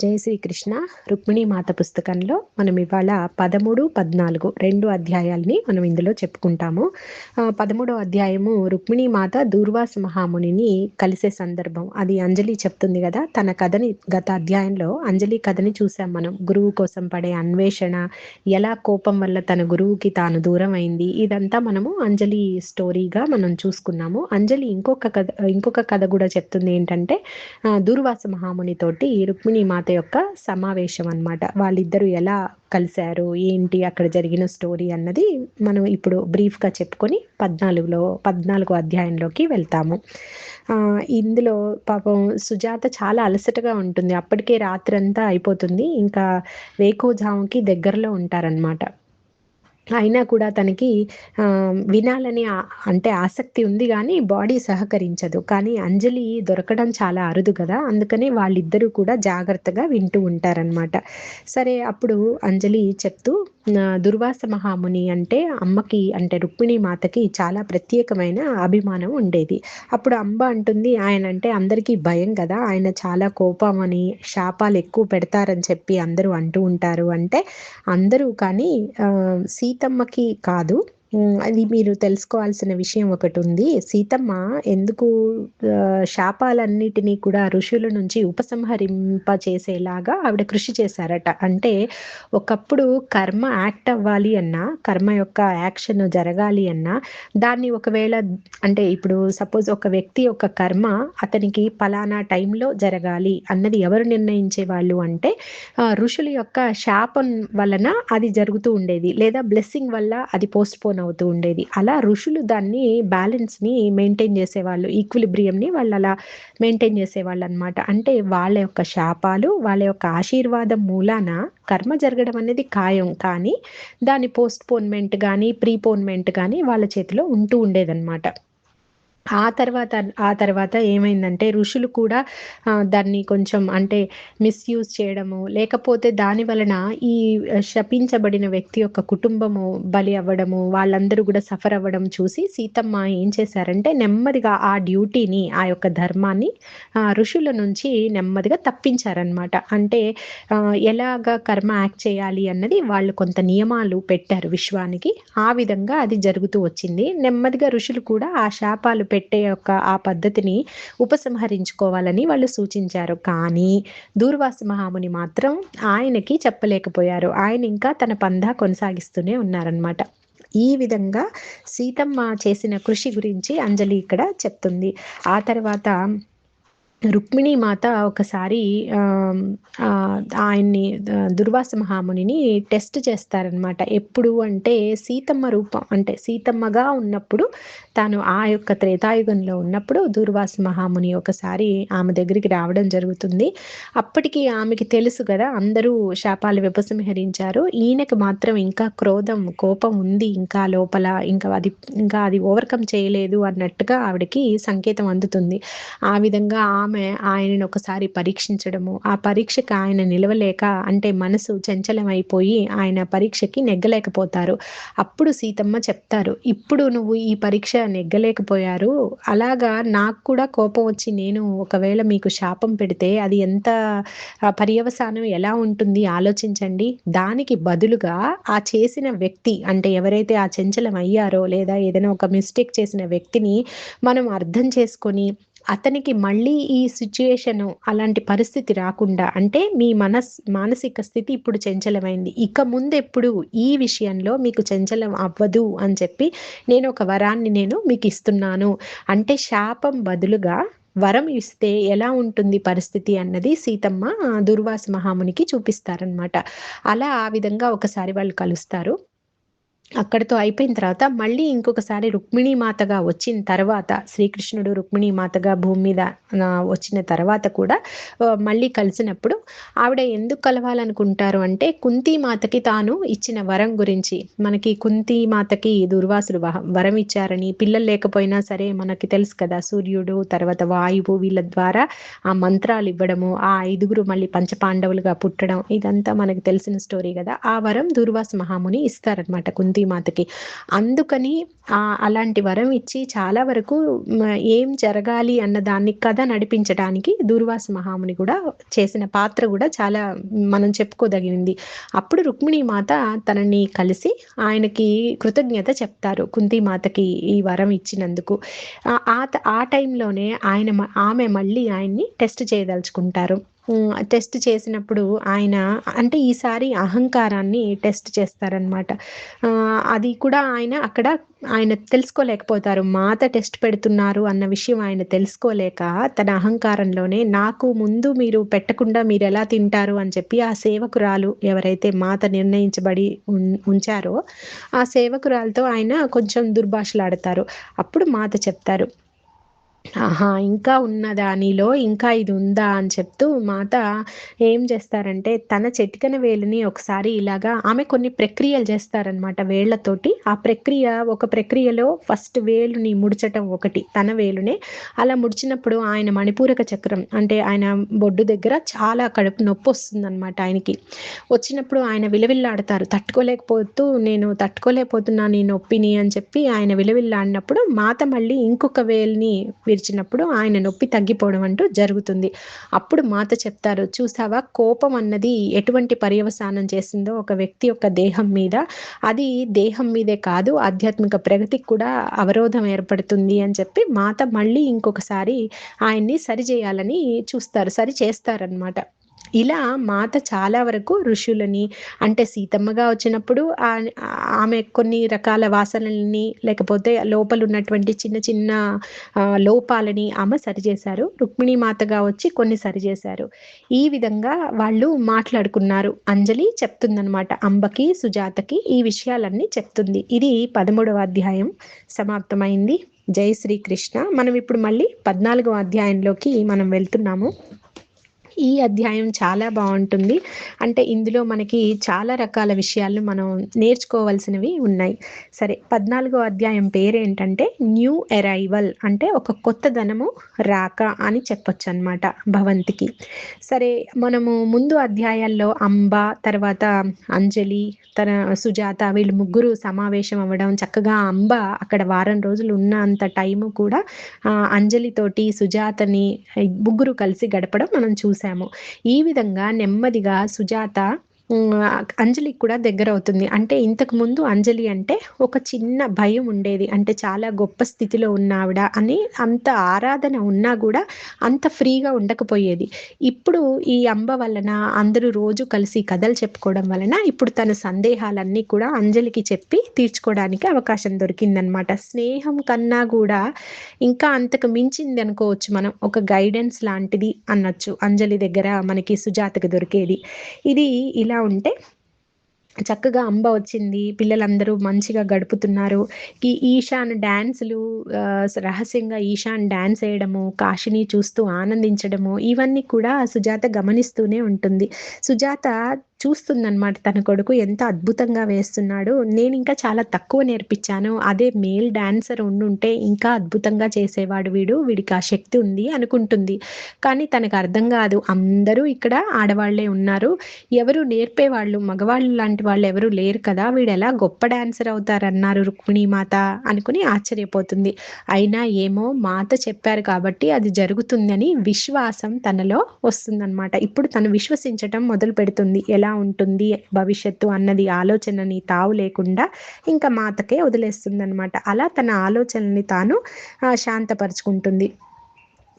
జై శ్రీకృష్ణ. రుక్మిణీ మాత పుస్తకంలో మనం ఇవాళ 13, 14 2 అధ్యాయాల్ని మనం ఇందులో చెప్పుకుంటాము. 13వ అధ్యాయము రుక్మిణీ మాత దూర్వాస మహామునిని కలిసే సందర్భం. అది అంజలి చెప్తుంది కదా తన కథని. గత అధ్యాయంలో అంజలి కథని చూసాం మనం. గురువు కోసం పడే అన్వేషణ, ఎలా కోపం వల్ల తన గురువుకి తాను దూరం అయింది, ఇదంతా మనము అంజలి స్టోరీగా మనం చూసుకున్నాము. అంజలి ఇంకొక కథ కూడా చెప్తుంది. ఏంటంటే దూర్వాస మహాముని తోటి రుక్మిణీ మాత యొక్క సమావేశం అన్నమాట. వాళ్ళిద్దరూ ఎలా కలిశారు, ఏంటి అక్కడ జరిగిన స్టోరీ అన్నది మనం ఇప్పుడు బ్రీఫ్గా చెప్పుకొని 14వ అధ్యాయంలోకి వెళ్తాము. ఇందులో పాపం సుజాత చాలా అలసటగా ఉంటుంది. అప్పటికే రాత్రంతా అయిపోతుంది, ఇంకా వేకువజాముకి దగ్గరలో ఉంటారనమాట. అయినా కూడా తనకి వినాలని అంటే ఆసక్తి ఉంది, కానీ బాడీ సహకరించదు. కానీ అంజలి దొరకడం చాలా అరుదు కదా, అందుకని వాళ్ళిద్దరూ కూడా జాగ్రత్తగా వింటూ ఉంటారనమాట. సరే, అప్పుడు అంజలి చెప్తూ దుర్వాస మహాముని అంటే అమ్మకి, అంటే రుక్మిణీ మాతకి చాలా ప్రత్యేకమైన అభిమానం ఉండేది. అప్పుడు అంబ అంటుంది, ఆయన అంటే అందరికీ భయం కదా, ఆయన చాలా కోపం అని, శాపాలు ఎక్కువ పెడతారని చెప్పి అందరూ అంటూ ఉంటారు. అంటే అందరూ కానీ సీతమ్మకి కాదు. అది మీరు తెలుసుకోవాల్సిన విషయం ఒకటి ఉంది. సీతమ్మ ఎందుకు శాపాలన్నిటినీ కూడా ఋషుల నుంచి ఉపసంహరింప చేసేలాగా ఆవిడ కృషి చేశారట. అంటే ఒకప్పుడు కర్మ యాక్ట్ అవ్వాలి అన్నా, కర్మ యొక్క యాక్షన్ జరగాలి అన్నా, దాన్ని ఒకవేళ అంటే ఇప్పుడు సపోజ్ ఒక వ్యక్తి యొక్క కర్మ అతనికి పలానా టైంలో జరగాలి అన్నది ఎవరు నిర్ణయించే వాళ్ళు అంటే ఋషుల యొక్క శాపం వలన అది జరుగుతూ ఉండేది, లేదా బ్లెస్సింగ్ వల్ల అది పోస్ట్ పోన్ అవుతూ ఉండేది. అలా ఋషులు దాన్ని బ్యాలెన్స్ని మెయింటైన్ చేసేవాళ్ళు, ఈక్విలిబ్రియంని వాళ్ళు అలా మెయింటైన్ చేసేవాళ్ళు అనమాట. అంటే వాళ్ళ యొక్క శాపాలు, వాళ్ళ యొక్క ఆశీర్వాదం మూలాన కర్మ జరగడం అనేది ఖాయం, కానీ దాని పోస్ట్ పోన్మెంట్ కానీ ప్రీపోన్మెంట్ కానీ వాళ్ళ చేతిలో ఉంటూ ఉండేదన్నమాట. ఆ తర్వాత ఏమైందంటే ఋషులు కూడా దాన్ని కొంచెం అంటే మిస్యూజ్ చేయడము, లేకపోతే దాని వలన ఈ శపించబడిన వ్యక్తి యొక్క కుటుంబము బలి అవ్వడము, వాళ్ళందరూ కూడా సఫర్ అవ్వడం చూసి సీతమ్మ ఏం చేశారంటే నెమ్మదిగా ఆ డ్యూటీని, ఆ యొక్క ధర్మాన్ని ఋషుల నుంచి నెమ్మదిగా తప్పించారనమాట. అంటే ఎలాగా కర్మ యాక్ట్ చేయాలి అన్నది వాళ్ళు కొంత నియమాలు పెట్టారు విశ్వానికి. ఆ విధంగా అది జరుగుతూ వచ్చింది. నెమ్మదిగా ఋషులు కూడా ఆ శాపాలు పెట్టే యొక్క ఆ పద్ధతిని ఉపసంహరించుకోవాలని వాళ్ళు సూచించారు. కానీ దూర్వాస మహాముని మాత్రం ఆయనకి చెప్పలేకపోయారు. ఆయన ఇంకా తన పందా కొనసాగిస్తూనే ఉన్నారనమాట. ఈ విధంగా సీతమ్మ చేసిన కృషి గురించి అంజలి ఇక్కడ చెప్తుంది. ఆ తర్వాత రుక్మిణీ మాత ఒకసారి ఆయన్ని దుర్వాస మహామునిని టెస్ట్ చేస్తారనమాట. ఎప్పుడు అంటే సీతమ్మ రూపం, అంటే సీతమ్మగా ఉన్నప్పుడు, తాను ఆ యొక్క త్రేతాయుగంలో ఉన్నప్పుడు దుర్వాస మహాముని ఒకసారి ఆమె దగ్గరికి రావడం జరుగుతుంది. అప్పటికి ఆమెకి తెలుసు కదా అందరూ శాపాలు ఉపసంహరించారు, ఈయనకు మాత్రం ఇంకా కోపం ఉంది ఇంకా లోపల, ఇంకా అది ఓవర్కమ్ చేయలేదు అన్నట్టుగా ఆవిడకి సంకేతం అందుతుంది. ఆ విధంగా ఆమె ఆయనను ఒకసారి పరీక్షించడము, ఆ పరీక్షకి ఆయన నిలవలేక, అంటే మనసు చంచలమైపోయి ఆయన పరీక్షకి నెగ్గలేకపోతారు. అప్పుడు సీతమ్మ చెప్తారు, ఇప్పుడు నువ్వు ఈ పరీక్ష నెగ్గలేకపోయారు, అలాగా నాకు కూడా కోపం వచ్చి నేను ఒకవేళ మీకు శాపం పెడితే అది ఎంత పర్యవసానం ఎలా ఉంటుంది ఆలోచించండి. దానికి బదులుగా ఆ చేసిన వ్యక్తి, అంటే ఎవరైతే ఆ చంచలం అయ్యారో లేదా ఏదైనా ఒక మిస్టేక్ చేసిన వ్యక్తిని మనం అర్థం చేసుకొని అతనికి మళ్ళీ ఈ సిచ్యుయేషన్, అలాంటి పరిస్థితి రాకుండా, అంటే మీ మానసిక స్థితి ఇప్పుడు చంచలమైంది, ఇక ముందెప్పుడు ఈ విషయంలో మీకు చంచలం అవ్వదు అని చెప్పి నేను ఒక వరాన్ని మీకు ఇస్తున్నాను. అంటే శాపం బదులుగా వరం ఇస్తే ఎలా ఉంటుంది పరిస్థితి అన్నది సీతమ్మ దుర్వాస మహామునికి చూపిస్తారనమాట. అలా ఆ విధంగా ఒకసారి వాళ్ళు కలుస్తారు. అక్కడితో అయిపోయిన తర్వాత మళ్ళీ ఇంకొకసారి రుక్మిణీ మాతగా వచ్చిన తర్వాత, శ్రీకృష్ణుడు రుక్మిణీ మాతగా భూమి మీద వచ్చిన తర్వాత కూడా మళ్ళీ కలిసినప్పుడు ఆవిడ ఎందుకు కలవాలనుకుంటారు అంటే కుంతీ మాతకి తాను ఇచ్చిన వరం గురించి. మనకి కుంతీ మాతకి దుర్వాసుడు వరం ఇచ్చారని, పిల్లలు లేకపోయినా సరే మనకి తెలుసు కదా, సూర్యుడు తర్వాత వాయువు వీళ్ళ ద్వారా ఆ మంత్రాలు ఇవ్వడము, ఆ 5గురు మళ్ళీ పంచపాండవులుగా పుట్టడం, ఇదంతా మనకి తెలిసిన స్టోరీ కదా. ఆ వరం దుర్వాస మహాముని ఇస్తారనమాట కుంతీ రుక్మిణీమాతకి. అందుకని అలాంటి వరం ఇచ్చి చాలా వరకు ఏం జరగాలి అన్న దాన్ని కథ నడిపించడానికి దూర్వాస మహాముని కూడా చేసిన పాత్ర కూడా చాలా మనం చెప్పుకోదగినది. అప్పుడు రుక్మిణీమాత తనని కలిసి ఆయనకి కృతజ్ఞత చెప్తారు కుంతీమాతకి ఈ వరం ఇచ్చినందుకు. ఆ టైంలోనే ఆమె మళ్ళీ ఆయన్ని టెస్ట్ చేయదలుచుకుంటారు. టెస్ట్ చేసినప్పుడు ఆయన అంటే ఈసారి అహంకారాన్ని టెస్ట్ చేస్తారనమాట. అది కూడా ఆయన తెలుసుకోలేకపోతారు. మాత టెస్ట్ పెడుతున్నారు అన్న విషయం ఆయన తెలుసుకోలేక తన అహంకారంలోనే నాకు ముందు మీరు పెట్టకుండా మీరెలా తింటారు అని చెప్పి ఆ సేవకురాలు ఎవరైతే మాత నిర్ణయించబడి ఉంచారో ఆ సేవకురాలతో ఆయన కొంచెం దుర్భాషలాడతారు. అప్పుడు మాత చెప్తారు, ఆహా! ఇంకా ఉన్నదా నీలో? ఇంకా ఇది ఉందా? అని చెప్తూ మాత ఏం చేస్తారంటే, తన చిటికెన వేలుని ఒకసారి ఇలాగా ఆమె కొన్ని ప్రక్రియలు చేస్తారనమాట వేళ్ళతోటి. ఒక ప్రక్రియలో ఫస్ట్ వేలుని ముడచటం ఒకటి తన వేలునే. అలా ముడిచినప్పుడు ఆయన మణిపూరక చక్రం అంటే ఆయన బొడ్డు దగ్గర చాలా కడుపు నొప్పొస్తుందనమాట ఆయనకి. వచ్చినప్పుడు ఆయన విలవిల్లాడతారు. నేను తట్టుకోలేకపోతున్నాను ఈ నొప్పిని అని చెప్పి ఆయన విలవిల్లాడినప్పుడు మాత మళ్ళీ ఇంకొక వేలుని విరిచినప్పుడు ఆయన నొప్పి తగ్గిపోవడం అంటూ జరుగుతుంది. అప్పుడు మాత చెప్తారు, చూసావా కోపం అన్నది ఎటువంటి పర్యవసానం చేసిందో ఒక వ్యక్తి యొక్క దేహం మీద. అది దేహం మీదే కాదు ఆధ్యాత్మిక ప్రగతికి కూడా అవరోధం ఏర్పడుతుంది అని చెప్పి మాత మళ్ళీ ఇంకొకసారి ఆయన్ని సరిచేయాలని సరి చేస్తారనమాట. ఇలా మాత చాలా వరకు ఋషులని అంటే సీతమ్మగా వచ్చినప్పుడు ఆమె కొన్ని రకాల వాసనలని లేకపోతే లోపల ఉన్నటువంటి చిన్న చిన్న లోపాలని ఆమె సరిచేశారు. రుక్మిణీ మాతగా వచ్చి కొన్ని సరిచేశారు. ఈ విధంగా వాళ్ళు మాట్లాడుకున్నారు. అంజలి చెప్తుందనమాట అంబకి, సుజాతకి ఈ విషయాలన్నీ చెప్తుంది. ఇది 13వ అధ్యాయం సమాప్తమైంది. జై శ్రీకృష్ణ. మనం ఇప్పుడు మళ్ళీ 14వ అధ్యాయంలోకి మనం వెళ్తున్నాము. ఈ అధ్యాయం చాలా బాగుంటుంది. అంటే ఇందులో మనకి చాలా రకాల విషయాలను మనం నేర్చుకోవాల్సినవి ఉన్నాయి. సరే, 14వ అధ్యాయం పేరేంటంటే న్యూ అరైవల్, అంటే ఒక కొత్తదనము రాక అని చెప్పొచ్చు అనమాట భవంతికి. సరే, మనము ముందు అధ్యాయాల్లో అంబ, తర్వాత అంజలి, సుజాత వీళ్ళు ముగ్గురు సమావేశం అవ్వడం, చక్కగా అంబ అక్కడ వారం రోజులు ఉన్నంత టైము కూడా అంజలి తోటి సుజాతని ముగ్గురు కలిసి గడపడం మనం చూసాము. ఈ విధంగా నెమ్మదిగా సుజాత అంజలికి కూడా దగ్గర అవుతుంది. అంటే ఇంతకు ముందు అంజలి అంటే ఒక చిన్న భయం ఉండేది. అంటే చాలా గొప్ప స్థితిలో ఉన్న ఆవిడ అని అంత ఆరాధన ఉన్నా కూడా అంత ఫ్రీగా ఉండకపోయేది. ఇప్పుడు ఈ అంబ వలన అందరూ రోజు కలిసి కథలు చెప్పుకోవడం వలన ఇప్పుడు తన సందేహాలన్నీ కూడా అంజలికి చెప్పి తీర్చుకోవడానికి అవకాశం దొరికిందనమాట. స్నేహం కన్నా కూడా ఇంకా అంతకు మించింది అనుకోవచ్చు మనం. ఒక గైడెన్స్ లాంటిది అనొచ్చు అంజలి దగ్గర మనకి సుజాతకి దొరికేది. ఇది ఇలా ఉంటే చక్కగా అంబ వచ్చింది. పిల్లలందరూ మంచిగా గడుపుతున్నారు. ఈశాన్ డాన్సులు, రహస్యంగా ఈశాన్ డాన్స్ వేయడము, కాశిని చూస్తూ ఆనందించడము, ఇవన్నీ కూడా సుజాత గమనిస్తూనే ఉంటుంది. సుజాత చూస్తుందనమాట తన కొడుకు ఎంత అద్భుతంగా వేస్తున్నాడు. నేను ఇంకా చాలా తక్కువ నేర్పించాను. అదే మేల్ డాన్సర్ ఉండుంటే ఇంకా అద్భుతంగా చేసేవాడు వీడికి ఆ శక్తి ఉంది అనుకుంటుంది. కానీ తనకు అర్థం కాదు. అందరూ ఇక్కడ ఆడవాళ్లే ఉన్నారు. ఎవరు నేర్పేవాళ్ళు మగవాళ్ళు లాంటి వాళ్ళు ఎవరు లేరు కదా, వీడు ఎలా గొప్ప డాన్సర్ అవుతారన్నారు రుక్మిణీమాత అనుకుని ఆశ్చర్యపోతుంది. అయినా ఏమో మాత చెప్పారు కాబట్టి అది జరుగుతుందని విశ్వాసం తనలో వస్తుందన్నమాట. ఇప్పుడు తను విశ్వసించటం మొదలు పెడుతుంది. ఎలా ఉంటుంది భవిష్యత్తు అన్నది ఆలోచనని తావు లేకుండా ఇంకా మాతకే వదిలేస్తుంది అనమాట. అలా తన ఆలోచనని తాను శాంతపరుచుకుంటుంది.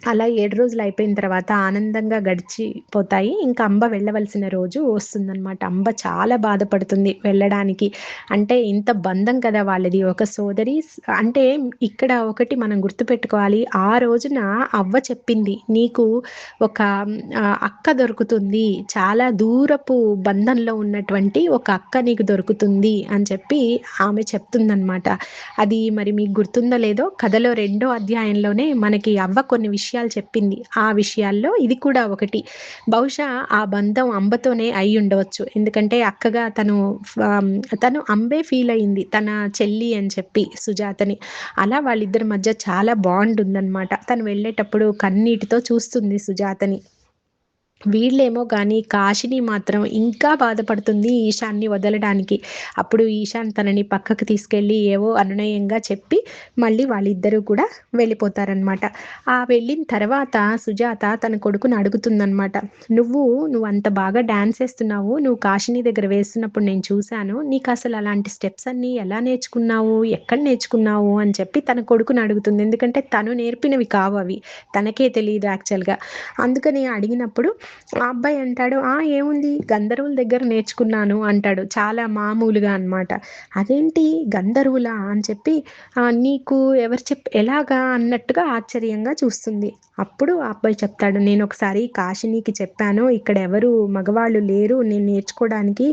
అలా 7 రోజులు అయిపోయిన తర్వాత ఆనందంగా గడిచిపోతాయి. ఇంకా అంబ వెళ్ళవలసిన రోజు వస్తుందనమాట. అంబ చాలా బాధపడుతుంది వెళ్ళడానికి. అంటే ఇంత బంధం కదా వాళ్ళది. ఒక సోదరి అంటే ఇక్కడ ఒకటి మనం గుర్తుపెట్టుకోవాలి. ఆ రోజున అవ్వ చెప్పింది, నీకు ఒక అక్క దొరుకుతుంది, చాలా దూరపు బంధంలో ఉన్నటువంటి ఒక అక్క నీకు దొరుకుతుంది అని చెప్పి ఆమె చెప్తుందనమాట. అది మరి మీకు గుర్తుందో లేదో, కథలో 2వ అధ్యాయంలోనే మనకి అవ్వ కొన్ని విషయాలు చెప్పింది. ఆ విషయాల్లో ఇది కూడా ఒకటి. బహుశా ఆ బంధం అంబతోనే అయి ఉండవచ్చు. ఎందుకంటే అక్కగా తను అంబే ఫీల్ అయింది తన చెల్లి అని చెప్పి సుజాతని. అలా వాళ్ళిద్దరి మధ్య చాలా బాండ్ ఉందన్నమాట. తను వెళ్ళేటప్పుడు కన్నీటితో చూస్తుంది సుజాతని. వీళ్ళేమో గాని కాశిని మాత్రం ఇంకా బాధపడుతుంది ఈశాన్‌ని వదలడానికి. అప్పుడు ఈశాన్ తనని పక్కకు తీసుకెళ్ళి ఏవో అనునయంగా చెప్పి మళ్ళీ వాళ్ళిద్దరూ కూడా వెళ్ళిపోతారనమాట. వెళ్ళిన తర్వాత సుజాత తన కొడుకుని అడుగుతుందనమాట. "నువ్వంత బాగా డాన్స్ ఏస్తున్నావు. నువ్వు కాశిని దగ్గర వేస్తున్నప్పుడు నేను చూశాను. నీకసలు అలాంటి స్టెప్స్ అన్నీ ఎలా నేర్చుకున్నావు? ఎక్కడ నేర్చుకున్నావు?" అని చెప్పి తన కొడుకుని అడుగుతుంది. ఎందుకంటే తను నేర్పినవి కావవి. తనకే తెలీదు యాక్చువల్‌గా. అందుకని అడిగినప్పుడు ఆ అబ్బాయి అంటాడు, ఏముంది గంధర్వుల దగ్గర నేర్చుకున్నాను" అంటాడు. చాలా మామూలుగా అనమాట. "అదేంటి గంధర్వులా?" అని చెప్పి "నీకు ఎవరు ఎలాగా?" అన్నట్టుగా ఆశ్చర్యంగా చూస్తుంది. అప్పుడు ఆ అబ్బాయి చెప్తాడు, "నేనొకసారి కాశినికి చెప్పాను. ఇక్కడ ఎవరు మగవాళ్ళు లేరు నేను నేర్చుకోవడానికి.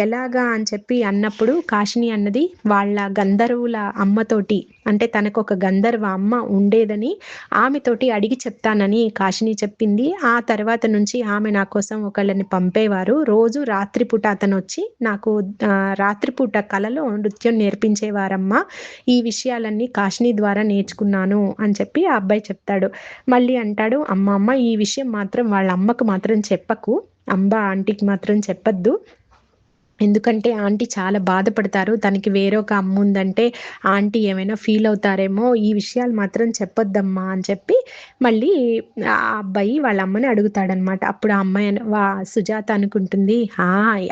ఎలాగా?" అని చెప్పి అన్నప్పుడు కాశిని అన్నది వాళ్ళ గంధర్వుల అమ్మతోటి, అంటే తనకొక గంధర్వ అమ్మ ఉండేదని ఆమెతోటి అడిగి చెప్తానని కాశిని చెప్పింది. ఆ తర్వాత నుంచి ఆమె నా కోసం ఒకళ్ళని పంపేవారు. రోజు రాత్రిపూట అతనొచ్చి నాకు రాత్రిపూట కలలో నృత్యం నేర్పించేవారమ్మా. ఈ విషయాలన్నీ కాశిని ద్వారా నేర్చుకున్నాను అని చెప్పి ఆ అబ్బాయి చెప్తాడు. మళ్ళీ అంటాడు, అమ్మ ఈ విషయం మాత్రం వాళ్ళ అమ్మకు మాత్రం చెప్పకు. ఆంటీకి మాత్రం చెప్పొద్దు. ఎందుకంటే ఆంటీ చాలా బాధపడతారు. తనకి వేరొక అమ్ముందంటే ఆంటీ ఏమైనా ఫీల్ అవుతారేమో! ఈ విషయాలు మాత్రం చెప్పొద్దమ్మా అని చెప్పి మళ్ళీ ఆ అబ్బాయి వాళ్ళ అమ్మని అడుగుతాడనమాట. అప్పుడు ఆ అమ్మాయి సుజాత అనుకుంటుంది,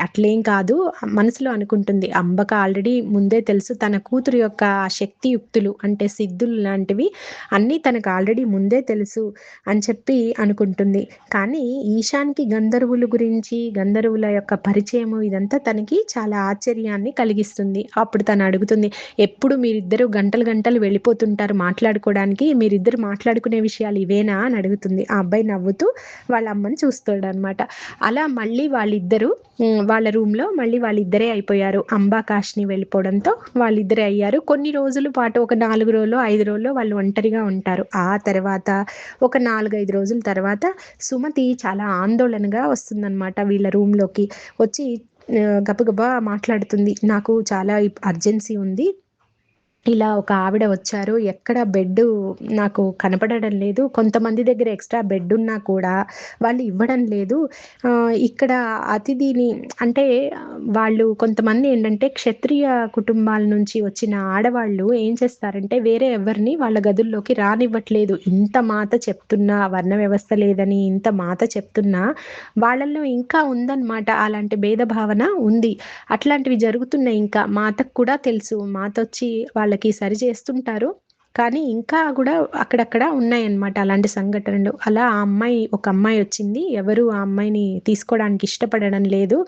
అట్లేం కాదు మనసులో అనుకుంటుంది. అంబకు ఆల్రెడీ ముందే తెలుసు తన కూతురు యొక్క శక్తియుక్తులు అంటే సిద్ధులు లాంటివి అన్నీ తనకు ఆల్రెడీ ముందే తెలుసు అని చెప్పి అనుకుంటుంది. కానీ ఈశాన్‌కి గంధర్వుల గురించి, గంధర్వుల యొక్క పరిచయము ఇదంతా తనకి చాలా ఆశ్చర్యాన్ని కలిగిస్తుంది. అప్పుడు తను అడుగుతుంది, "ఎప్పుడు మీరిద్దరూ గంటలు గంటలు వెళ్ళిపోతుంటారు మాట్లాడుకోవడానికి. మీరిద్దరు మాట్లాడుకునే విషయాలు ఇవేనా?" అని అడుగుతుంది. ఆ అబ్బాయి నవ్వుతూ వాళ్ళ అమ్మని చూస్తాడనమాట. అలా మళ్ళీ వాళ్ళ రూమ్‌లో మళ్ళీ వాళ్ళిద్దరే అయిపోయారు. అంబా, కాషిని వెళ్ళిపోవడంతో వాళ్ళిద్దరే అయ్యారు. కొన్ని రోజుల పాటు ఒక 4 రోజులో, 5 రోజులో వాళ్ళు ఒంటరిగా ఉంటారు. ఆ తర్వాత ఒక 4, 5 రోజుల తర్వాత సుమతి చాలా ఆందోళనగా వస్తుందనమాట వీళ్ళ రూమ్‌లోకి. వచ్చి గబగబా మాట్లాడుతుంది. "నాకు చాలా అర్జెన్సీ ఉంది. ఇలా ఒక ఆవిడ వచ్చారు. ఎక్కడ బెడ్డు నాకు కనపడడం లేదు. కొంతమంది దగ్గర ఎక్స్‌ట్రా బెడ్డున్నా కూడా వాళ్ళు ఇవ్వడం లేదు. ఇక్కడ అతిథిని అంటే వాళ్ళు కొంతమంది ఏంటంటే క్షత్రియ కుటుంబాల నుంచి వచ్చిన ఆడవాళ్ళు ఏం చేస్తారంటే వేరే ఎవరిని వాళ్ళ గదుల్లోకి రానివ్వట్లేదు. ఇంత మాట చెప్తున్నా వర్ణ వ్యవస్థ లేదని ఇంత మాట చెప్తున్నా వాళ్ళల్లో ఇంకా ఉందన్నమాట. అలాంటి భేదభావన ఉంది. అట్లాంటివి జరుగుతున్నాయి ఇంకా. మా అత్తకు కూడా తెలుసు. మా అత్తొచ్చి వాళ్ళకి సరి చేస్తుంటారు. కానీ ఇంకా గూడా అక్కడక్కడ ఉన్నాయన్నమాట అలాంటి సంఘటనలు. అలా ఒక అమ్మాయొచ్చింది. ఎవరు ఆ అమ్మాయిని తీసుకోవడానికి ఇష్టపడడం లేదు.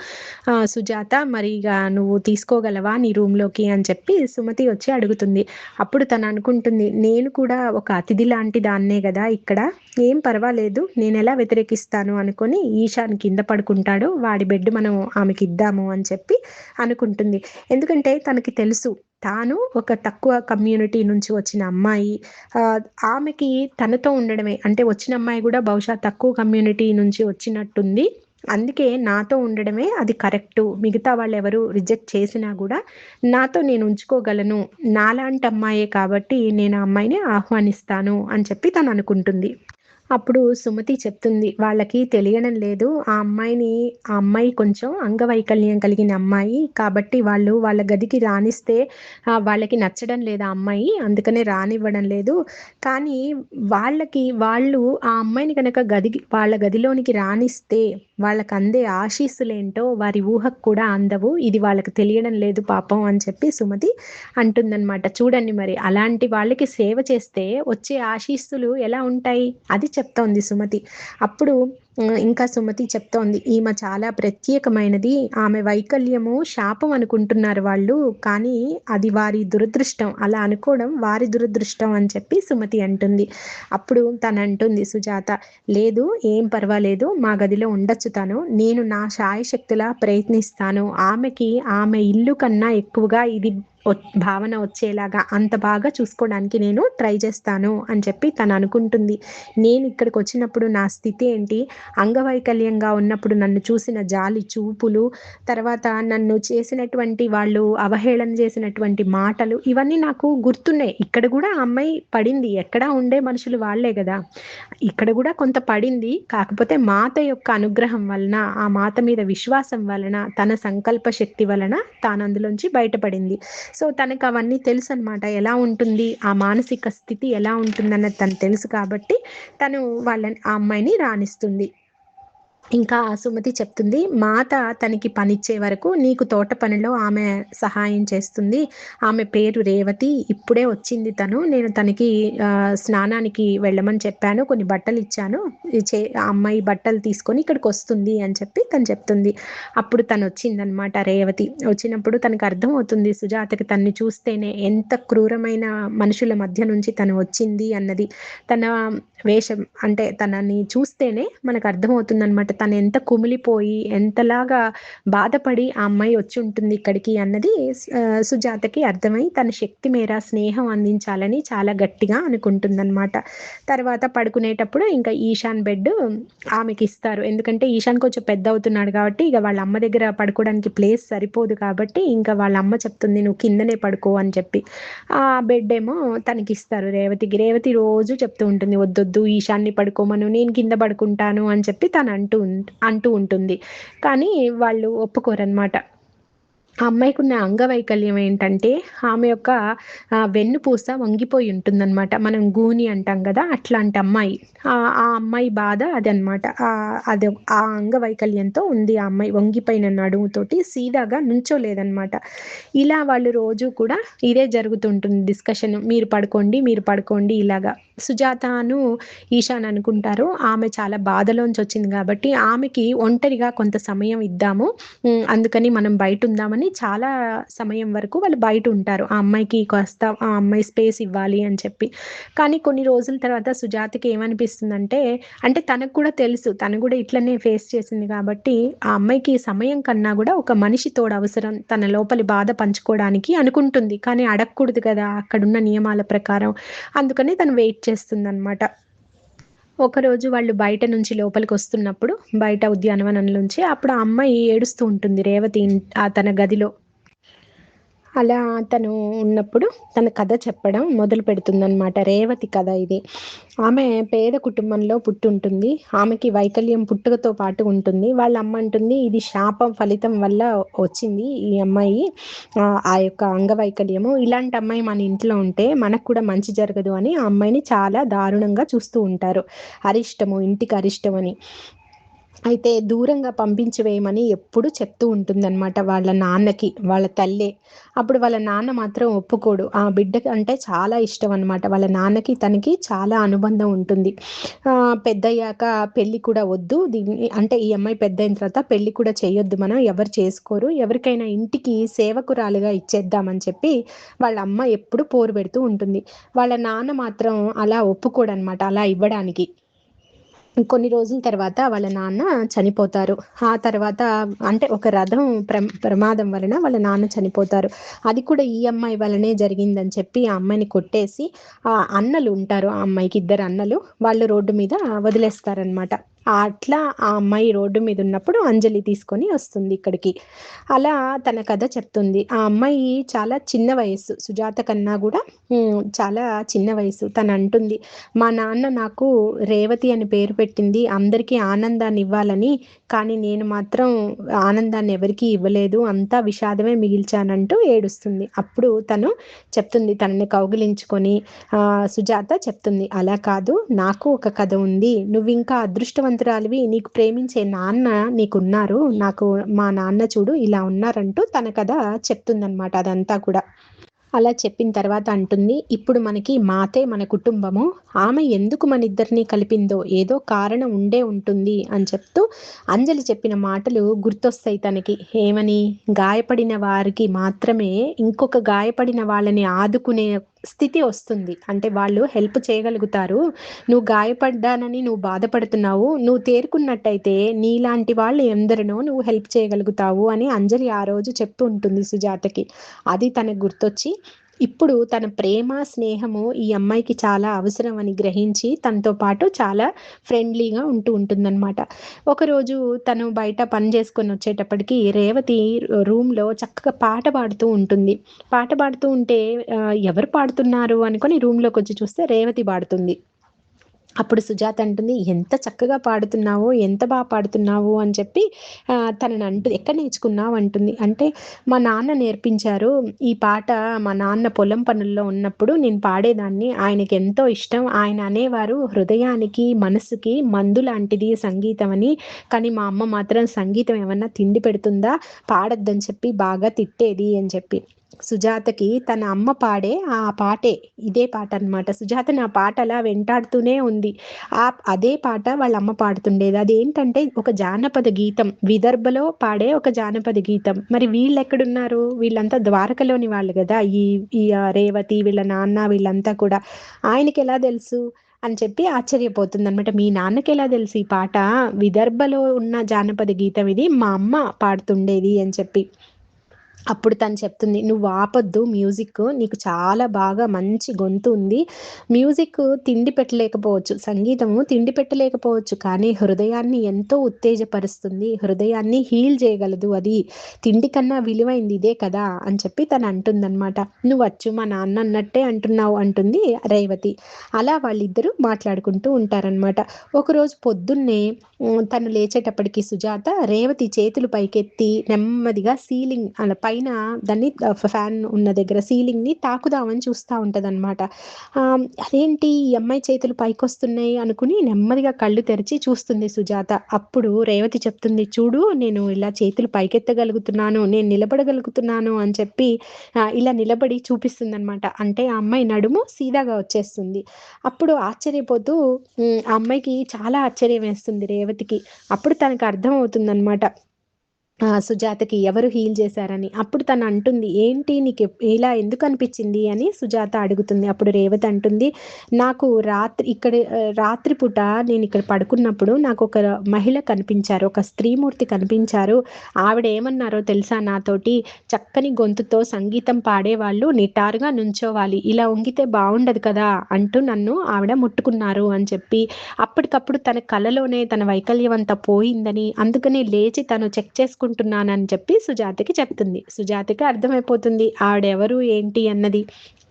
సుజాత మరి ఇగ నువ్వు తీసుకోగలవా నీ రూమ్‌లోకి అని చెప్పి సుమతి వచ్చి అడుగుతుంది. అప్పుడు తను అనుకుంటుంది, నేను కూడా ఒక అతిథి లాంటి దాన్నే గదా ఇక్కడ. ఏం పర్వాలేదు. నేనెలా వ్యతిరేకిస్తాను అనుకోని ఈశాన్ కింద పడుకుంటాడు. వాడి బెడ్ మనం ఆమెకిద్దాము అని చెప్పి అనుకుంటుంది. ఎందుకంటే తనకి తెలుసు. తాను ఒక తక్కువ కమ్యూనిటీ నుంచి వచ్చిన అమ్మాయి. ఆహ్, ఆమెకి తనతో ఉండడమే అంటే వచ్చిన అమ్మాయి గూడా బహుశా తక్కువ కమ్యూనిటీ నుంచి వచ్చినట్టుంది. అందుకే నాతో ఉండడమే అది కరెక్టు. మిగతా వాళ్ళెవరు రిజెక్ట్ చేసినా గూడా నాతో నేను ఉంచుకోగలను. నాలాంటి అమ్మాయే కాబట్టి నేను ఆ అమ్మాయిని ఆహ్వానిస్తాను అని చెప్పి తననుకుంటుంది. అప్పుడు సుమతి చెప్తుంది, "వాళ్ళకి తెలియడం లేదు. ఆ అమ్మాయి కొంచెం అంగవైకల్యం కలిగిన అమ్మాయి. కాబట్టి వాళ్ళు వాళ్ళ గదికి రానిస్తే వాళ్ళకి నచ్చడం లేదు ఆ అమ్మాయి. అందుకనే రానివ్వడం లేదు. కానీ వాళ్ళు ఆ అమ్మాయిని గనక వాళ్ళ గదిలోనికి రానిస్తే వాళ్ళకందే ఆశీస్సులేంటో వారి ఊహకు కూడా అందవు. ఇది వాళ్ళకి తెలియడం లేదు పాపం" అని చెప్పి సుమతి అంటుందనమాట. చూడండి మరి అలాంటి వాళ్ళకి సేవ చేస్తే వచ్చే ఆశీస్సులు ఎలా ఉంటాయి? అది చెప్తోంది సుమతి. అప్పుడు ఇంకా సుమతి చెప్తోంది, "ఈమె చాలా ప్రత్యేకమైనది. ఆమె వైకల్యము శాపం అనుకుంటున్నారు వాళ్ళు. కానీ అది వారి దురదృష్టం. అలా అనుకోవడం వారి దురదృష్టం" అని చెప్పి సుమతి అంటుంది. అప్పుడు తనంటుంది సుజాత, "లేదు ఏం పర్వాలేదు. మా గదిలో ఉండొచ్చు తను. నేను నా శాయశక్తులా ప్రయత్నిస్తాను. ఆమె ఇల్లు కన్నా ఎక్కువగా ఇది భావన వచ్చేలాగా అంత బాగా చూసుకోవడానికి నేను ట్రై చేస్తాను అని చెప్పి తను అనుకుంటుంది. నేను ఇక్కడికి వచ్చినప్పుడు నా స్థితి ఏంటి, అంగవైకల్యంగా ఉన్నప్పుడు నన్ను చూసిన జాలి చూపులు, తర్వాత నన్ను చేసినటువంటి వాళ్ళు అవహేళన చేసినటువంటి మాటలు, ఇవన్నీ నాకు గుర్తున్నాయి. ఇక్కడ కూడా ఆ అమ్మాయి పడింది, ఎక్కడా ఉండే మనుషులు వాళ్ళే కదా, ఇక్కడ కూడా కొంత పడింది. కాకపోతే మాత యొక్క అనుగ్రహం వలన, ఆ మాత మీద విశ్వాసం వలన, తన సంకల్ప శక్తి వలన తాను అందులోంచి బయటపడింది. సో తనకు అవన్నీ తెలుసు అనమాట. ఎలా ఉంటుంది ఆ మానసిక స్థితి, ఎలా ఉంటుందన్నది తను తెలుసు కాబట్టి తను ఆ అమ్మాయిని రాణిస్తుంది. ఇంకా సుమతి చెప్తుంది, మాత తనకి పనిచ్చే వరకు నీకు తోట పనిలో ఆమె సహాయం చేస్తుంది. ఆమె పేరు రేవతి, ఇప్పుడే వచ్చింది తను, నేను తనకి స్నానానికి వెళ్ళమని చెప్పాను, కొన్ని బట్టలు ఇచ్చాను, ఆ అమ్మాయి బట్టలు తీసుకొని ఇక్కడికి వస్తుంది అని చెప్పి తను చెప్తుంది. అప్పుడు తను వచ్చిందనమాట రేవతి. వచ్చినప్పుడు తనకు అర్థమవుతుంది సుజాతకి తన్ని చూస్తేనే ఎంత క్రూరమైన మనుషుల మధ్య నుంచి తను వచ్చింది అన్నది. తన వేషం అంటే తనని చూస్తేనే మనకు అర్థమవుతుంది అనమాట, తను ఎంత కుమిలిపోయి ఎంతలాగా బాధపడి ఆ అమ్మాయి వచ్చి ఉంటుంది ఇక్కడికి అన్నది సుజాతకి అర్థమై తన శక్తి మేర స్నేహం అందించాలని చాలా గట్టిగా అనుకుంటుందన్నమాట. తర్వాత పడుకునేటప్పుడు ఇంకా ఈశాన్ బెడ్ ఆమెకి ఇస్తారు. ఎందుకంటే ఈశాన్ కొంచెం పెద్ద అవుతున్నాడు కాబట్టి ఇక వాళ్ళ అమ్మ దగ్గర పడుకోవడానికి ప్లేస్ సరిపోదు కాబట్టి ఇంకా వాళ్ళ అమ్మ చెప్తుంది నువ్వు కిందనే పడుకో అని చెప్పి. ఆ బెడ్ ఏమో తనకి ఇస్తారు రేవతికి. రేవతి రోజు చెప్తూ ఉంటుంది వద్దొద్దు ఈశాన్ని పడుకోమను, నేను కింద పడుకుంటాను అని చెప్పి తను అంటూ ఉంటుంది. కానీ వాళ్ళు ఒప్పుకోరనమాట. ఆ అమ్మాయికి ఉన్న అంగవైకల్యం ఏంటంటే ఆమె యొక్క వెన్నుపూస వంగిపోయి ఉంటుందన్నమాట. మనం గూని అంటాం కదా, అట్లాంటి అమ్మాయి. ఆ అమ్మాయి బాధ అదనమాట. అది ఆ అంగవైకల్యంతో ఉంది ఆ అమ్మాయి. వంగిపోయిన నడుముతోటి సీదాగా నుంచోలేదనమాట. ఇలా వాళ్ళు రోజు కూడా ఇదే జరుగుతుంటుంది డిస్కషన్, మీరు పడుకోండి మీరు పడుకోండి ఇలాగా. సుజాతను ఈశాన్ అనుకుంటారు ఆమె చాలా బాధలోంచి వచ్చింది కాబట్టి ఆమెకి ఒంటరిగా కొంత సమయం ఇద్దాము, అందుకని మనం బయట ఉందామని చాలా సమయం వరకు వాళ్ళు బయట ఉంటారు. ఆ అమ్మాయికి కాస్త ఆ అమ్మాయి స్పేస్ ఇవ్వాలి అని చెప్పి. కానీ కొన్ని రోజుల తర్వాత సుజాతకి ఏమనిపిస్తుందంటే, అంటే తనకు కూడా తెలుసు, తను కూడా ఇట్లనే ఫేస్ చేసింది కాబట్టి ఆ అమ్మాయికి సమయం కన్నా కూడా ఒక మనిషి తోడు అవసరం తన లోపలి బాధ పంచుకోవడానికి అనుకుంటుంది. కానీ అడగకూడదు కదా అక్కడున్న నియమాల ప్రకారం, అందుకని తను వెయిట్ చేస్తుంది అనమాట. ఒకరోజు వాళ్ళు బయట నుంచి లోపలికి వస్తున్నప్పుడు, బయట ఉద్యానవనం నుంచి, అప్పుడు ఆ అమ్మాయి ఏడుస్తూ ఉంటుంది రేవతి తన గదిలో. అలా తను ఉన్నప్పుడు తన కథ చెప్పడం మొదలు పెడుతుందన్నమాట. రేవతి కథ ఇది. ఆమె పేద కుటుంబంలో పుట్టుంటుంది. ఆమెకి వైకల్యం పుట్టుకతో పాటు ఉంటుంది. వాళ్ళ అమ్మ అంటుంది ఇది శాపం ఫలితం వల్ల వచ్చింది ఈ అమ్మాయి, ఆ యొక్క అంగవైకల్యము. ఇలాంటి అమ్మాయి మన ఇంట్లో ఉంటే మనకు కూడా మంచి జరగదు అని ఆ అమ్మాయిని చాలా దారుణంగా చూస్తూ ఉంటారు. అరిష్టము, ఇంటికి అరిష్టం అని. అయితే దూరంగా పంపించి వేయమని ఎప్పుడు చెప్తూ ఉంటుందన్నమాట వాళ్ళ నాన్నకి, వాళ్ళ తల్లే. అప్పుడు వాళ్ళ నాన్న మాత్రం ఒప్పుకోడు. ఆ బిడ్డకి అంటే చాలా ఇష్టం అనమాట. వాళ్ళ నాన్నకి తనకి చాలా అనుబంధం ఉంటుంది. పెద్దయ్యాక పెళ్లి కూడా వద్దు దీన్ని, అంటే ఈ అమ్మాయి పెద్ద అయిన తర్వాత పెళ్లి కూడా చేయొద్దు, మనం ఎవరు చేసుకోరు, ఎవరికైనా ఇంటికి సేవకురాలుగా ఇచ్చేద్దామని చెప్పి వాళ్ళ అమ్మ ఎప్పుడు పోరు పెడుతూ ఉంటుంది. వాళ్ళ నాన్న మాత్రం అలా ఒప్పుకోడనమాట అలా ఇవ్వడానికి. కొన్ని రోజుల తర్వాత వాళ్ళ నాన్న చనిపోతారు. ఆ తర్వాత అంటే ఒక రథం ప్రమాదం వలన వాళ్ళ నాన్న చనిపోతారు. అది కూడా ఈ అమ్మాయి వలనే జరిగిందని చెప్పి ఆ అమ్మాయిని కొట్టేసి, ఆ అన్నలు ఉంటారు ఆ అమ్మాయికి, ఇద్దరు అన్నలు, వాళ్ళు రోడ్డు మీద వదిలేస్తారనమాట. అట్లా ఆ అమ్మాయి రోడ్డు మీద ఉన్నప్పుడు అంజలి తీసుకొని వస్తుంది ఇక్కడికి. అలా తన కథ చెప్తుంది. ఆ అమ్మాయి చాలా చిన్న వయస్సు, సుజాత కన్నా కూడా చాలా చిన్న వయసు. తను అంటుంది, మా నాన్న నాకు రేవతి అని పేరు పెట్టింది అందరికీ ఆనందాన్ని ఇవ్వాలని, కానీ నేను మాత్రం ఆనందాన్ని ఎవరికీ ఇవ్వలేదు, అంతా విషాదమే మిగిల్చానంటూ ఏడుస్తుంది. అప్పుడు తను చెప్తుంది, తనని కౌగిలించుకొని సుజాత చెప్తుంది, అలా కాదు, నాకు ఒక కథ ఉంది, నువ్వు ఇంకా అదృష్టవంతురాలివి, నీకు ప్రేమించే నాన్న నీకున్నారు, నాకు మా నాన్న చూడు ఇలా ఉన్నారంటూ తన కథ చెప్తుందనమాట అదంతా కూడా. అలా చెప్పిన తర్వాత అంటుంది, ఇప్పుడు మనకి మాతే మన కుటుంబము, ఆమె ఎందుకు మన ఇద్దరిని కలిపిందో ఏదో కారణం ఉండే ఉంటుంది అని చెప్తూ అంజలి చెప్పిన మాటలు గుర్తొస్తాయి తనకి. ఏమని, గాయపడిన వారికి మాత్రమే ఇంకొక గాయపడిన వాళ్ళని ఆదుకునే స్థితి వస్తుంది. అంటే వాళ్ళు హెల్ప్ చేయగలుగుతారు. నువ్వు గాయపడ్డానని నువ్వు బాధపడుతున్నావు. నువ్వు తేరుకున్నట్టయితే నీలాంటి వాళ్ళు ఎందరినో నువ్వు హెల్ప్ చేయగలుగుతావు అని అంజలి ఆ రోజు చెప్తూ ఉంటుంది సుజాతకి. అది తనకు గుర్తొచ్చి ఇప్పుడు తన ప్రేమ, స్నేహము ఈ అమ్మాయికి చాలా అవసరం అని గ్రహించి తనతో పాటు చాలా ఫ్రెండ్లీగా ఉంటుందన్నమాట. ఒకరోజు తను బయట పని చేసుకొని వచ్చేటప్పటికి రేవతి రూమ్‌లో చక్కగా పాట పాడుతూ ఉంటుంది. పాట పాడుతూ ఉంటే ఎవరు పాడుతున్నారు అనుకోని రూమ్‌లోకొచ్చి చూస్తే రేవతి పాడుతుంది. అప్పుడు సుజాత అంటుంది, "ఎంత చక్కగా పాడుతున్నావో, ఎంత పాడుతున్నావు" అని చెప్పి తనని "ఎక్కడ నేర్చుకున్నావు?" అంటుంది. అంటే, "మా నాన్న నేర్పించారు. ఈ పాట మా నాన్న పొలం పనుల్లో ఉన్నప్పుడు నేను పాడేదాన్ని. ఆయనకెంతో ఇష్టం. ఆయన అనేవారు, 'హృదయానికి, మనసుకి మందు లాంటిది సంగీతం' అని. కానీ మా అమ్మ మాత్రం సంగీతం ఏమన్నా తిండి పెడుతుందా? పాడొద్దని చెప్పి బాగా తిట్టేది" అని చెప్పి. సుజాతకి తన అమ్మ పాడే ఆ పాటే, ఇదే పాటనమాట. సుజాతని ఆ పాట అలా వెంటాడుతూనే ఉంది. అదే పాట వాళ్ళ అమ్మ పాడుతుండేది. అదేంటంటే ఒక జానపద గీతం. విదర్భలో పాడే ఒక జానపద గీతం. మరి వీళ్ళెక్కడున్నారు? వీళ్ళంతా ద్వారకలోని వాళ్ళు గదా! ఈ ఈ రేవతి, వీళ్ళ నాన్న వీళ్ళంతా కూడా. ఆయనకెలా తెలుసు? అని చెప్పి ఆశ్చర్యపోతుందనమాట. మీ నాన్నకెలా తెలుసు ఈ పాట? విదర్భలో ఉన్న జానపద గీతం ఇది. మా అమ్మ పాడుతుండేది అని చెప్పి. అప్పుడు తను చెప్తుంది, "నువ్వు ఆపొద్దు మ్యూజిక్కు. నీకు చాలా బాగా మంచి గొంతు ఉంది. మ్యూజిక్ తిండి పెట్టలేకపోవచ్చు. సంగీతము తిండి పెట్టలేకపోవచ్చు. కానీ హృదయాన్ని ఎంతో ఉత్తేజపరుస్తుంది. హృదయాన్ని హీల్ చేయగలదు అది. తిండి కన్నా విలువైంది ఇదే కదా!" అని చెప్పి తను అంటుందనమాట. "నువ్వచ్చు మా నాన్న అన్నట్టే అంటున్నావు" అంటుంది రేవతి. అలా వాళ్ళిద్దరూ మాట్లాడుకుంటూ ఉంటారనమాట. ఒకరోజు పొద్దున్నే తను లేచేటప్పటికి సుజాత రేవతి చేతులు పైకెత్తి నెమ్మదిగా సీలింగ్ అలా పైన దాన్ని ఫ్యాన్ ఉన్న దగ్గర సీలింగ్‌ని తాకుదామని చూస్తా ఉంటదనమాట. అదేంటి ఈ అమ్మాయి చేతులు పైకొస్తున్నాయి అనుకుని నెమ్మదిగా కళ్ళు తెరిచి చూస్తుంది సుజాత. అప్పుడు రేవతి చెప్తుంది, "చూడు నేను ఇలా చేతులు పైకెత్తగలుగుతున్నాను, నేను నిలబడగలుగుతున్నాను" అని చెప్పి ఇలా నిలబడి చూపిస్తుందనమాట. అంటే ఆ అమ్మాయి నడుము సీదాగా వచ్చేస్తుంది. అప్పుడు ఆశ్చర్యపోతూ ఆ అమ్మాయికి చాలా ఆశ్చర్యం వేస్తుంది రేవతికి. అప్పుడు తనకు అర్థమవుతుందనమాట. సుజాతకి ఎవరు హీల్ చేశారని. అప్పుడు తను అంటుంది, "ఏంటి ఇలా ఎందుకనిపిచ్చింది?" అని సుజాత అడుగుతుంది. అప్పుడు రేవతి అంటుంది, "నాకు రాత్రి పూట నేనిక్కడ పడుకున్నప్పుడు నాకొక మహిళ కనిపించారు. ఒక స్త్రీమూర్తి కనిపించారు. ఆవిడ ఏమన్నారో తెలుసా నాతోటి? చక్కని గొంతుతో సంగీతం పాడేవాళ్ళు నిటారుగా నుంచోవాలి. ఇలా వంగితే బావుండదు కదా!" అంటూ నన్ను ఆవిడ ముట్టుకున్నారు అని చెప్పి, అప్పటికప్పుడు తన కలలోనే తన వైకల్యం అంతా పోయిందని, అందుకనే లేచి తను చెక్ చేసుకుంటున్నానని చెప్పి సుజాతకి చెప్తుంది. సుజాతకి అర్థమైపోతుంది ఆవిడెవరు, ఏంటి అన్నది.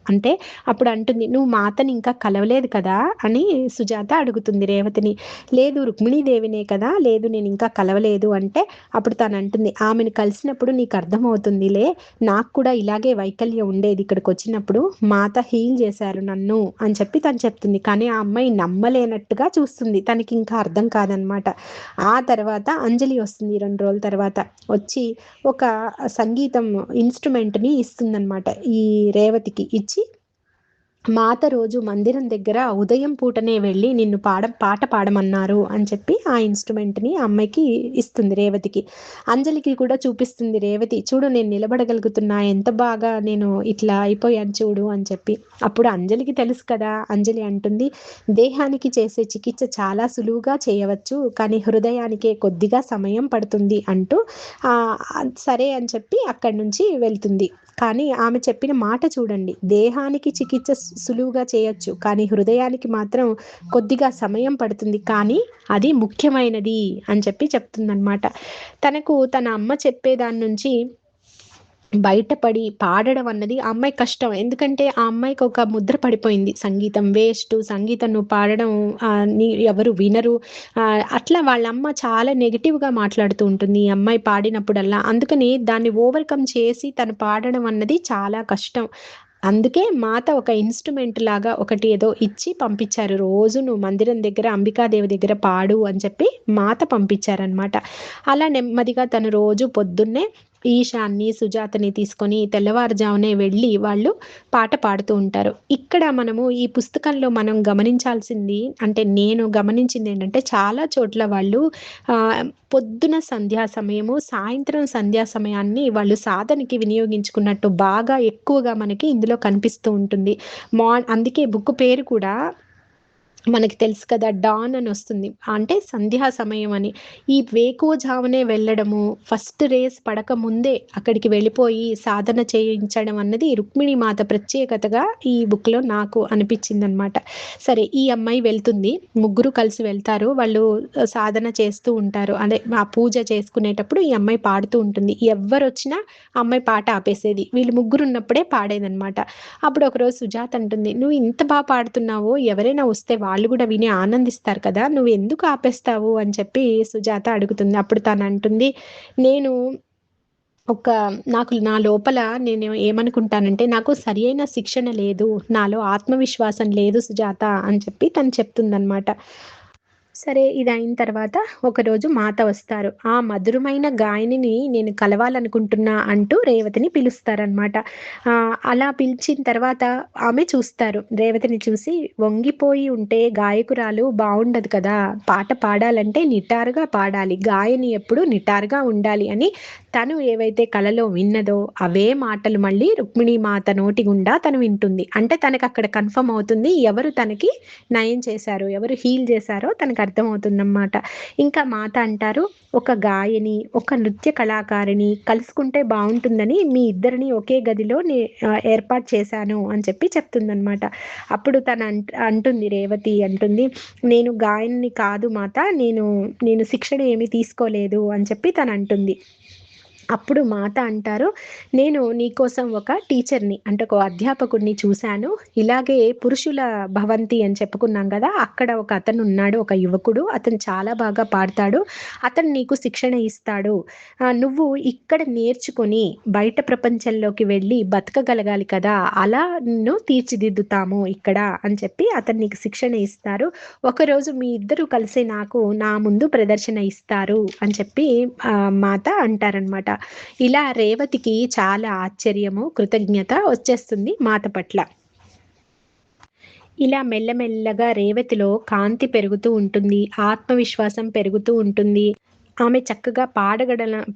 అంటే అప్పుడు అంటుంది, "నువ్వు మాతని ఇంకా కలవలేదు కదా!" అని సుజాత అడుగుతుంది రేవతిని. "లేదు రుక్మిణీదేవినే కదా! లేదు నేనింకా కలవలేదు" అంటే అప్పుడు తనంటుంది, "ఆమెను కలిసినప్పుడు నీకర్థమవుతుందిలే. నాకు కూడా ఇలాగే వైకల్యం ఉండేది ఇక్కడికొచ్చినప్పుడు. మాత హీల్ చేశారు నన్ను" అని చెప్పి తను చెప్తుంది. కానీ ఆ అమ్మాయి నమ్మలేనట్టుగా చూస్తుంది. తనకింకా అర్థం కాదనమాట. ఆ తర్వాత అంజలి వస్తుంది 2 రోజుల తర్వాత. వచ్చి ఒక సంగీతం ఇన్‌స్ట్రుమెంట్‌ని ఇస్తుందనమాట ఈ రేవతికి. ఇచ్చి మాత రోజు మందిరం దగ్గర ఉదయం పూటనే వెళ్ళి నిన్ను పాట పాడమన్నారు అని చెప్పి ఆ ఇన్‌స్ట్రుమెంట్‌ని ఆ అమ్మాయికి ఇస్తుంది రేవతికి. అంజలికి కూడా చూపిస్తుంది రేవతి. చూడు నేను నిలబడగలుగుతున్నా. ఎంత బాగా నేను ఇట్లా అయిపోయాను చూడు అని చెప్పి. అప్పుడు అంజలికి తెలుసు కదా! అంజలి అంటుంది, "దేహానికి చేసే చికిత్స చాలా సులువుగా చేయవచ్చు. కానీ హృదయానికే కొద్దిగా సమయం పడుతుంది" అంటూ సరే అని చెప్పి అక్కడి నుంచి వెళ్తుంది. కానీ ఆమె చెప్పిన మాట చూడండి. దేహానికి చికిత్స సులువుగా చేయొచ్చు. కానీ హృదయానికి మాత్రం కొద్దిగా సమయం పడుతుంది. కానీ అది ముఖ్యమైనది అని చెప్పి చెప్తుందనమాట. తనకు తన అమ్మ చెప్పేదాని నుంచి బయటపడి పాడడం అన్నది ఆ అమ్మాయికి కష్టం. ఎందుకంటే ఆ అమ్మాయికి ఒక ముద్ర పడిపోయింది. సంగీతం వేస్టు, సంగీతం నువ్వు పాడడం ఎవరు వినరు. అట్లా వాళ్ళమ్మ చాలా నెగెటివ్‌గా మాట్లాడుతూ ఉంటుంది. ఈ అమ్మాయి పాడినప్పుడల్లా. అందుకని దాన్ని ఓవర్‌కమ్ చేసి తను పాడడం అన్నది చాలా కష్టం. అందుకే మాత ఒక ఇన్‌స్ట్రుమెంట్ లాగా ఒకటి ఏదో ఇచ్చి పంపించారు. రోజు నువ్వు మందిరం దగ్గర అంబికాదేవి దగ్గర పాడు అని చెప్పి మాత పంపించారనమాట. అలా నెమ్మదిగా తను రోజు పొద్దున్నే ఈశాన్ని, సుజాతని తీసుకొని తెల్లవారుజామునే వెళ్ళి వాళ్ళు పాట పాడుతూ ఉంటారు. ఇక్కడ మనము ఈ పుస్తకంలో మనం గమనించాల్సింది అంటే నేను గమనించిందేంటంటే చాలా చోట్ల వాళ్ళు పొద్దున సంధ్యా సమయము, సాయంత్రం సంధ్యా సమయాన్ని వాళ్ళు సాధనకి వినియోగించుకున్నట్టు బాగా ఎక్కువగా మనకి ఇందులో కనిపిస్తూ ఉంటుంది. అందుకే బుక్ పేరు కూడా మనకి తెలుసు కదా! డాన్ అని వస్తుంది. అంటే సంధ్యా సమయం అని. ఈ వేకువజామునే వెళ్ళడము, ఫస్ట్ రేస్ పడకముందే అక్కడికి వెళ్ళిపోయి సాధన చేయించడం అన్నది రుక్మిణి మాత ప్రత్యేకతగా ఈ బుక్‌లో నాకు అనిపించిందనమాట. సరే ఈ అమ్మాయి వెళ్తుంది. ముగ్గురు కలిసి వెళ్తారు. వాళ్ళు సాధన చేస్తూ ఉంటారు. అదే ఆ పూజ చేసుకునేటప్పుడు ఈ అమ్మాయి పాడుతూ ఉంటుంది. ఎవ్వరొచ్చినా ఆ అమ్మాయి పాట ఆపేసేది. వీళ్ళు ముగ్గురున్నప్పుడే పాడేదనమాట. అప్పుడు ఒకరోజు సుజాత అంటుంది, "నువ్వు ఇంత పాడుతున్నావు, ఎవరైనా వస్తే వాళ్ళు గూడా విని ఆనందిస్తారు కదా! నువ్వెందుకు ఆపేస్తావు?" అని చెప్పి సుజాత అడుగుతుంది. అప్పుడు తనంటుంది, "నేను ఒక నాకు నా లోపల నేను ఏమనుకుంటానంటే, నాకు సరియైన శిక్షణ లేదు. నాలో ఆత్మవిశ్వాసం లేదు సుజాత" అని చెప్పి తను చెప్తుందనమాట. సరే ఇదయిన తర్వాత ఒకరోజు మాత వస్తారు. ఆ మధురమైన గాయనిని నేను కలవాలనుకుంటున్నా అంటూ రేవతిని పిలుస్తారనమాట. అలా పిలిచిన తర్వాత ఆమె చూస్తారు. రేవతిని చూసి వంగిపోయి ఉంటే గాయకురాలు బావుండదు కదా! పాట పాడాలంటే నిటారుగా పాడాలి. గాయని ఎప్పుడు నిటారుగా ఉండాలి అని తను ఏవైతే కలలో విన్నదో అవే మాటలు మళ్ళీ రుక్మిణీ మాత నోటి గుండా తను వింటుంది. అంటే తనకక్కడ కన్ఫర్మ్ అవుతుంది ఎవరు తనకి నయం చేశారో, ఎవరు హీల్ చేశారో తనకు అర్థమవుతుందన్నమాట. ఇంకా మాత అంటారు, "ఒక గాయని, ఒక నృత్య కళాకారిణి కలుసుకుంటే బావుంటుందని మీ ఇద్దరిని ఒకే గదిలో ఏర్పాటు చేశాను" అని చెప్పి చెప్తుందనమాట. అప్పుడు తను అంటుంది రేవతి అంటుంది, "నేను గాయనిని కాదు మాత, నేను శిక్షణ ఏమీ తీసుకోలేదు" అని చెప్పి తనంటుంది. అప్పుడు మాత అంటారు, "నేను నీకోసం ఒక టీచర్‌ని అంటే ఒక అధ్యాపకుడిని చూశాను. ఇలాగే పురుషుల భవంతి అని చెప్పుకున్నాం గదా! అక్కడ ఒక అతనున్నాడు. ఒక యువకుడు. అతను చాలా బాగా పాడతాడు. అతను నీకు శిక్షణ ఇస్తాడు. నువ్వు ఇక్కడ నేర్చుకొని బయట ప్రపంచంలోకి వెళ్ళి బతకగలగాలి కదా! అలా నిన్ను తీర్చిదిద్దుతాము ఇక్కడ" అని చెప్పి అతను నీకు శిక్షణ ఇస్తారు. ఒకరోజు మీ ఇద్దరు కలిసి నాకు నా ముందు ప్రదర్శన ఇస్తారు అని చెప్పి మాత అంటారనమాట. ఇలా రేవతికి చాలా ఆశ్చర్యము, కృతజ్ఞత వచ్చేస్తుంది మాత పట్ల. ఇలా మెల్లమెల్లగా రేవతిలో కాంతి పెరుగుతూ ఉంటుంది. ఆత్మవిశ్వాసం పెరుగుతూ ఉంటుంది. ఆమె చక్కగా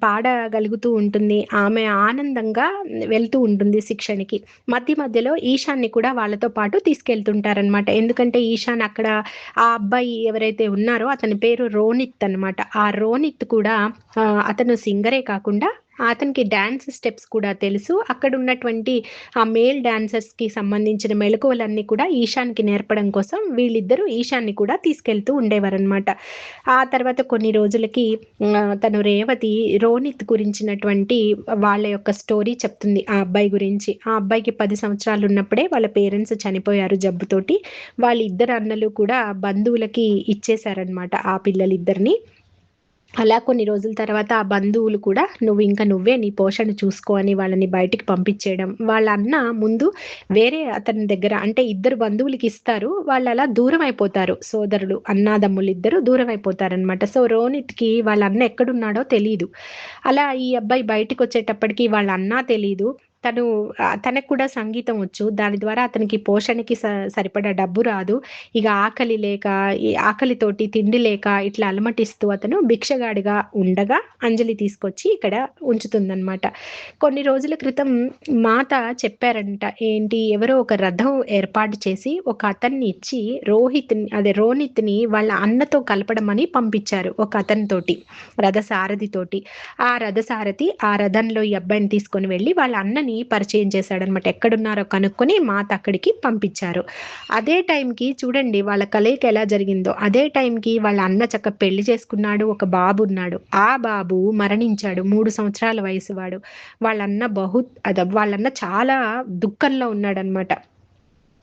పాడగలుగుతూ ఉంటుంది. ఆమె ఆనందంగా వెళ్తూ ఉంటుంది శిక్షణకి. మధ్య మధ్యలో ఈశాన్‌ని కూడా వాళ్ళతో పాటు తీసుకెళ్తుంటారనమాట. ఎందుకంటే ఈశాన్ అక్కడ ఆ అబ్బాయి ఎవరైతే ఉన్నారో అతని పేరు రోనిత్ అనమాట. ఆ రోనిత్ కూడా అతను సింగరే కాకుండా అతనికి డాన్స్ స్టెప్స్ కూడా తెలుసు. అక్కడున్నటువంటి ఆ మేల్ డాన్సర్స్‌కి సంబంధించిన మెళకువలన్నీ కూడా ఈశాన్‌కి నేర్పడం కోసం వీళ్ళిద్దరూ ఈశాన్‌ని కూడా తీసుకెళ్తూ ఉండేవారనమాట. ఆ తర్వాత కొన్ని రోజులకి తను రేవతి రోనిత్ గురించినటువంటి వాళ్ళ యొక్క స్టోరీ చెప్తుంది ఆ అబ్బాయి గురించి. ఆ అబ్బాయికి 10 సంవత్సరాలున్నప్పుడే వాళ్ళ పేరెంట్స్ చనిపోయారు జబ్బుతోటి. వాళ్ళిద్దరు అన్నలు కూడా బంధువులకి ఇచ్చేశారనమాట ఆ పిల్లలిద్దరిని. అలా కొన్ని రోజుల తర్వాత ఆ బంధువులు కూడా నువ్వే నీ పోషణ చూసుకో అని వాళ్ళని బయటికి పంపించేయడం. వాళ్ళ అన్న ముందు వేరే అతని దగ్గర అంటే ఇద్దరు బంధువులకిస్తారు. వాళ్ళలా దూరమైపోతారు. సోదరులు, అన్నాదమ్ములిద్దరూ దూరమైపోతారనమాట. సో, రోనిత్‌కి వాళ్ళ అన్న ఎక్కడున్నాడో తెలీదు. అలా ఈ అబ్బాయి బయటికొచ్చేటప్పటికి వాళ్ళ అన్న తెలీదు. తను తనకు కూడా సంగీతం వచ్చు. దాని ద్వారా అతనికి పోషణకి సరిపడా డబ్బు రాదు. ఇగ ఆకలి లేక, ఈ ఆకలితోటి తిండి లేక ఇట్లా అలమటిస్తూ అతను భిక్షగాడిగా ఉండగా అంజలి తీసుకొచ్చి ఇక్కడ ఉంచుతుందనమాట. కొన్ని రోజుల క్రితం మాత చెప్పారంట. ఏంటి ఎవరో ఒక రథం ఏర్పాటు చేసి ఒక అతన్ని ఇచ్చి రోనిత్‌ని వాళ్ళ అన్నతో కలపడమని పంపించారు ఒక అతనితోటి. రథసారథితోటి. ఆ రథసారథి ఆ రథంలో ఈ అబ్బాయిని తీసుకొని వెళ్ళి వాళ్ళ అన్నని పరిచయం చేశాడనమాట. ఎక్కడున్నారో కనుక్కొని మాత అక్కడికి పంపించారు. అదే టైంకి చూడండి వాళ్ళ కలయిక ఎలా జరిగిందో. అదే టైంకి వాళ్ళ అన్న పెళ్లి చేసుకున్నాడు. ఒక బాబున్నాడు. ఆ బాబు మరణించాడు. 3 సంవత్సరాల వయసు వాడు. వాళ్ళన్న వాళ్ళన్న చాలా దుఃఖంలో ఉన్నాడనమాట.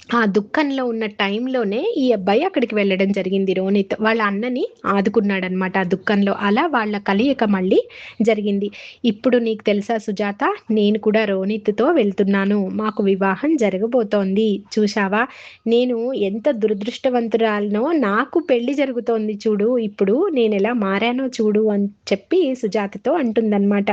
ఆ దుఃఖంలో ఉన్న టైంలోనే ఈ అబ్బాయి అక్కడికి వెళ్ళడం జరిగింది రోనిత్. వాళ్ళ అన్నని ఆదుకున్నాడనమాట ఆ దుఃఖంలో. అలా వాళ్ళ కలయిక మళ్ళీ జరిగింది. ఇప్పుడు నీకు తెలుసా సుజాత, నేను కూడా రోనిత్‌తో వెళ్తున్నాను. మాకు వివాహం జరగబోతోంది. చూశావా? నేను ఎంత దురదృష్టవంతురాలినో, నాకు పెళ్లి జరుగుతోంది చూడు ఇప్పుడు. నేనెలా మారానో చూడు అని చెప్పి సుజాతతో అంటుందనమాట.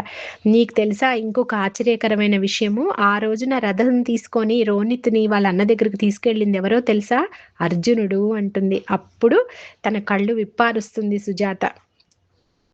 నీకు తెలుసా ఇంకొక ఆశ్చర్యకరమైన విషయము? ఆ రోజున రథం తీసుకొని రోనిత్‌ని వాళ్ళ అన్న దగ్గరికి తీసుకెళ్ళింది ఎవరో తెలుసా? అర్జునుడు అంటుంది. అప్పుడు తన కళ్ళు విప్పారుస్తుంది సుజాత.